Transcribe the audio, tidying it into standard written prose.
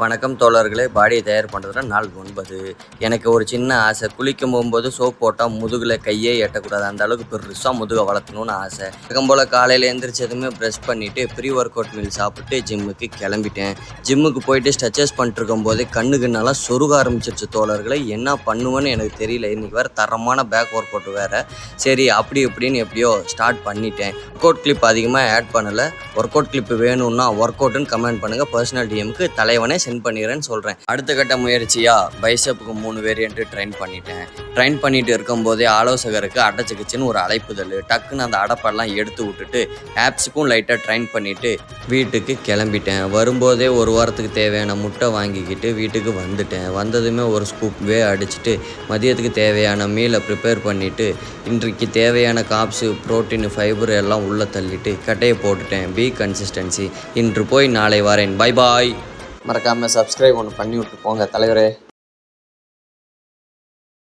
வணக்கம் தோழர்களே. பாடியை தயார் பண்ணுறதுல நாள் 9. எனக்கு ஒரு சின்ன ஆசை. குளிக்கும் போகும்போது சோப் போட்டால் முதுகில் கையே எட்டக்கூடாது, அந்த அளவுக்கு பெருசாக முதுகை வளர்த்தணும்னு ஆசை. வழக்கம் போல் காலையில் எழுந்திரிச்சதுமே ப்ரெஷ் பண்ணிவிட்டு ப்ரீ ஒர்க் அவுட் மீல் சாப்பிட்டு ஜிம்முக்கு கிளம்பிட்டேன். ஜிம்முக்கு போயிட்டு ஸ்ட்ரெச்சஸ் பண்ணிட்டுருக்கும் போதே கண்ணுக்குன்னெல்லாம் சொருக ஆரம்பிச்சிருச்சு தோழர்களே. என்ன பண்ணுவேன்னு எனக்கு தெரியல. இன்றைக்கி வேறு தரமான பேக் ஒர்க் அவுட் வேறு. சரி அப்படி இப்படின்னு எப்படியோ ஸ்டார்ட் பண்ணிட்டேன். ஒர்க் அவுட் கிளிப் அதிகமாக ஆட் பண்ணலை. ஒர்க் அவுட் கிளிப் வேணும்னா ஒர்க் அவுட்டுன்னு கமெண்ட் பண்ணுங்கள். பர்சனல் டிஎம்க்கு தலைவனே சென்ட் பண்ணிடுறேன்னு சொல்கிறேன். அடுத்த கட்ட முயற்சியாக பைசப்புக்கு 3 வேரியன்ட்டு ட்ரைன் பண்ணிட்டேன். ட்ரைன் பண்ணிட்டு இருக்கும்போதே ஆலோசகருக்கு அடைச்சிக்கிச்சின்னு ஒரு அழைப்புதல். டக்குன்னு அந்த அடப்பெல்லாம் எடுத்து விட்டுட்டு ஆப்ஸுக்கும் லைட்டாக ட்ரைன் பண்ணிவிட்டு வீட்டுக்கு கிளம்பிட்டேன். வரும்போதே ஒரு வாரத்துக்கு தேவையான முட்டை வாங்கிக்கிட்டு வீட்டுக்கு வந்துட்டேன். வந்ததுமே ஒரு ஸ்கூப் வே அடிச்சுட்டு மதியத்துக்கு தேவையான மீலை ப்ரிப்பேர் பண்ணிவிட்டு இன்றைக்கு தேவையான காப்ஸு, ப்ரோட்டீன், ஃபைபர் எல்லாம் உள்ளே தள்ளிட்டு கட்டையை போட்டுட்டேன். Be consistency. இன்று போய் நாளை வரேன். Bye bye. மறக்காமல் சப்ஸ்கிரைப் ஒன்று பண்ணி விட்டு போங்க தலைவரே.